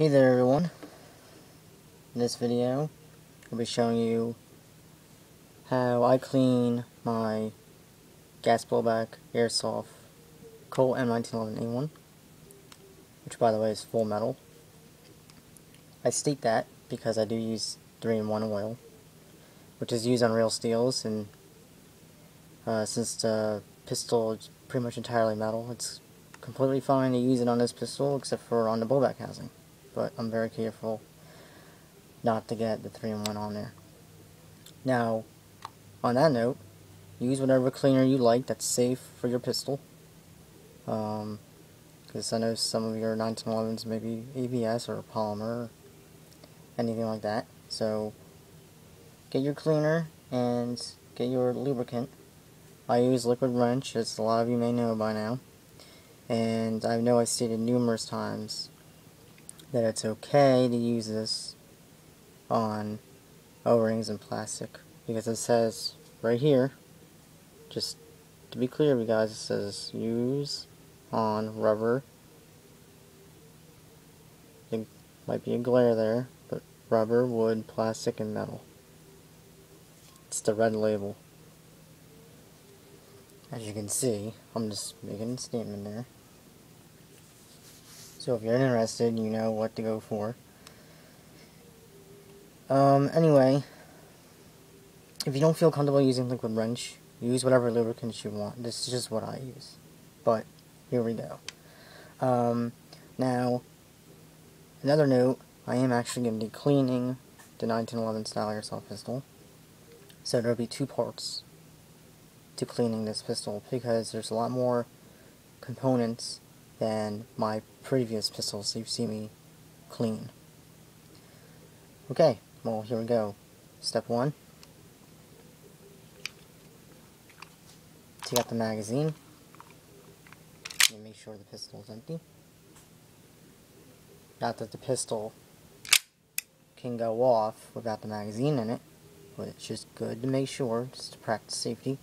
Hey there everyone, in this video I'll be showing you how I clean my gas blowback Airsoft Colt M1911A1, which by the way is full metal. I state that because I do use 3-in-1 oil, which is used on real steels, and since the pistol is pretty much entirely metal, it's completely fine to use it on this pistol except for on the blowback housing. But I'm very careful not to get the 3-in-1 on there. Now, on that note, use whatever cleaner you like that's safe for your pistol. Because I know some of your 1911s may be ABS or polymer or anything like that. So, get your cleaner and get your lubricant. I use liquid wrench, as a lot of you may know by now. And I know I stated numerous times that it's okay to use this on O-rings and plastic, because it says right here, just to be clear you guys, it says use on rubber. I think might be a glare there, but rubber, wood, plastic, and metal. It's the red label. As you can see, I'm just making a statement there. So if you're interested, you know what to go for. Anyway, if you don't feel comfortable using liquid wrench, use whatever lubricants you want. This is just what I use. But, here we go. Now, another note, I am actually going to be cleaning the 1911 style airsoft pistol. So there'll be two parts to cleaning this pistol, because there's a lot more components than my previous pistols you've seen me clean. Okay, well, here we go. Step 1. Take out the magazine. And make sure the pistol is empty. Not that the pistol can go off without the magazine in it, but it's just good to make sure, just to practice safety.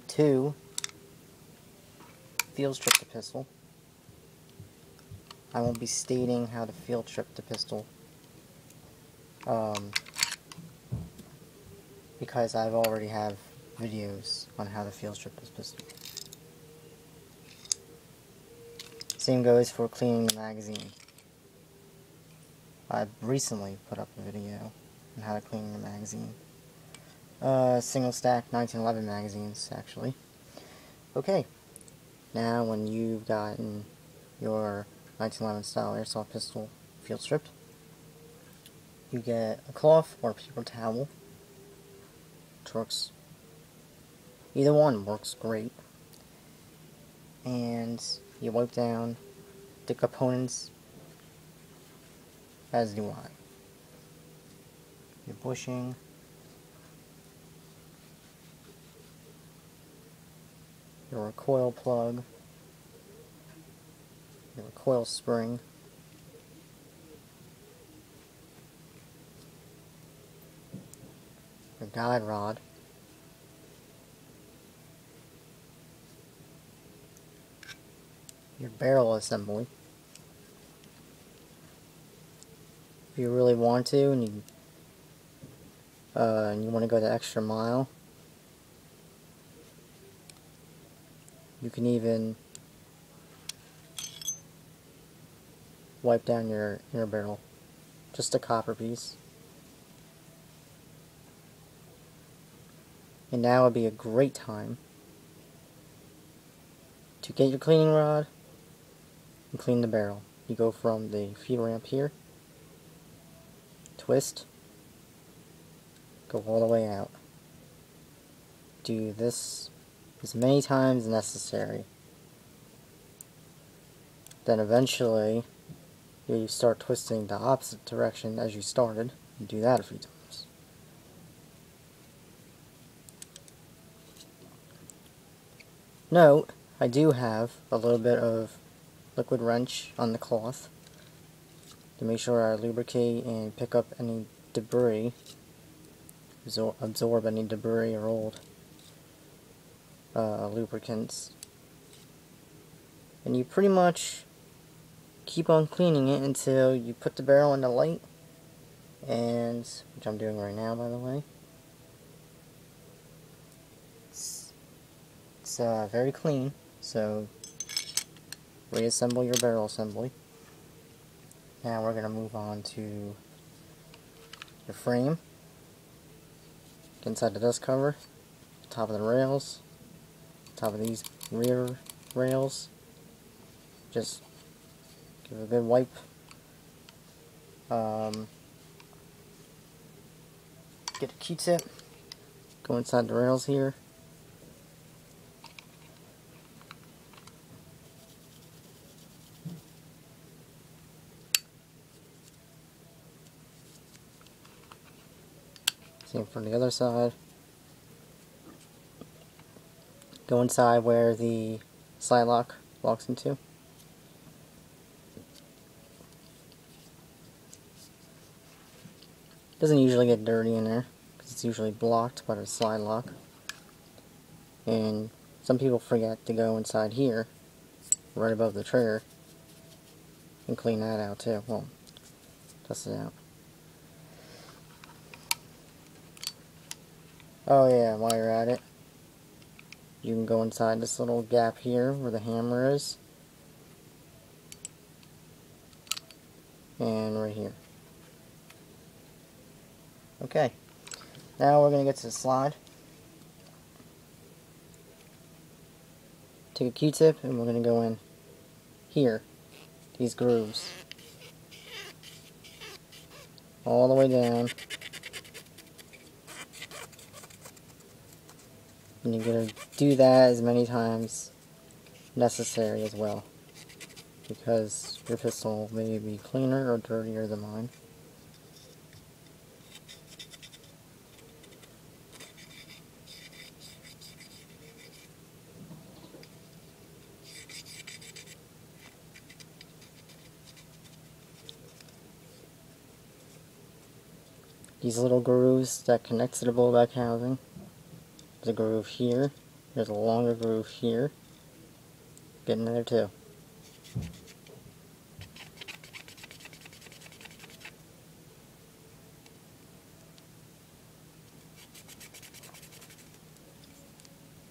2. Field strip the pistol. I won't be stating how to field strip the pistol, because I've already have videos on how to field strip this pistol. Same goes for cleaning the magazine. I've recently put up a video on how to clean the magazine. Single stack 1911 magazines, actually. Okay, now when you've gotten your 1911 style airsoft pistol field stripped, you get a cloth or a paper towel, which works. Either one works great. And you wipe down the components, as do I. Your bushing, your recoil plug, your recoil spring, your guide rod, your barrel assembly. If you really want to, and you want to go the extra mile, you can even wipe down your barrel, just a copper piece. And now would be a great time to get your cleaning rod and clean the barrel. You go from the feed ramp here, twist, go all the way out. Do this as many times as necessary. Then eventually you start twisting the opposite direction as you started, and do that a few times. Note, I do have a little bit of liquid wrench on the cloth to make sure I lubricate and pick up any debris, absorb any debris or old lubricants. And you pretty much keep on cleaning it until you put the barrel in the light, and which I'm doing right now, by the way. It's very clean, so reassemble your barrel assembly. Now we're going to move on to your frame. Get inside the dust cover, top of the rails, top of these rear rails. Just give it a good wipe. Get a Q-tip, go inside the rails here. Same for the other side. Go inside where the slide lock locks into. Doesn't usually get dirty in there because it's usually blocked by the slide lock. And some people forget to go inside here, right above the trigger, and clean that out too. Well, test it out. Oh yeah, while you're at it, you can go inside this little gap here where the hammer is, and right here. Okay, now we're going to get to the slide. Take a Q-tip and we're going to go in here, these grooves, all the way down. And you're going to do that as many times necessary as well, because your pistol may be cleaner or dirtier than mine. These little grooves that connect to the blowback housing. There's a groove here. There's a longer groove here. Get in there too.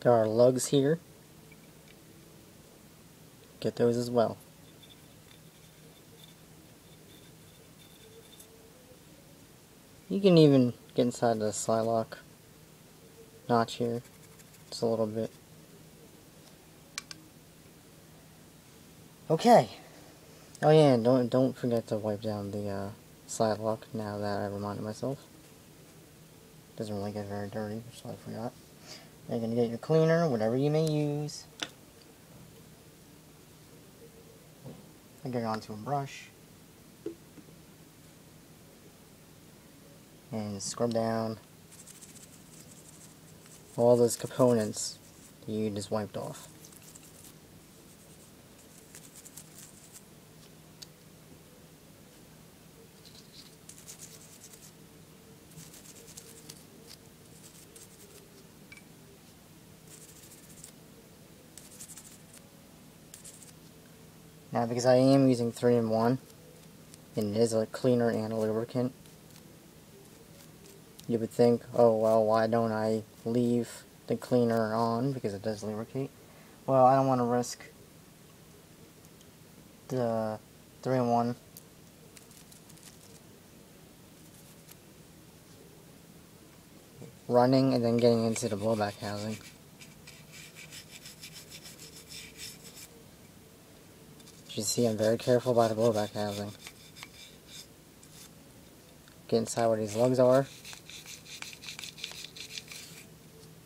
There are lugs here. Get those as well. You can even get inside the slide lock notch here, just a little bit. Okay. Oh yeah, and don't forget to wipe down the slide lock. Now that I reminded myself, doesn't really get very dirty, so I forgot. Now you're gonna get your cleaner, whatever you may use, and get it onto a brush. And scrub down all those components that you just wiped off. Now, because I am using 3-in-1, and it is a cleaner and a lubricant, you would think, oh well, why don't I leave the cleaner on, because it does lubricate. Well, I don't want to risk the 3-in-1 running and then getting into the blowback housing. As you see, I'm very careful about the blowback housing. Get inside where these lugs are.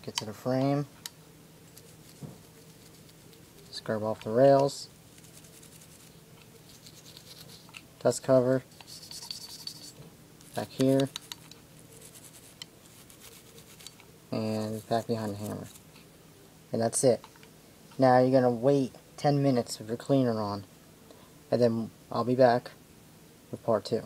Get to the frame. Scrub off the rails. Dust cover. Back here. And back behind the hammer. And that's it. Now you're going to wait 10 minutes with your cleaner on. And then I'll be back with part 2.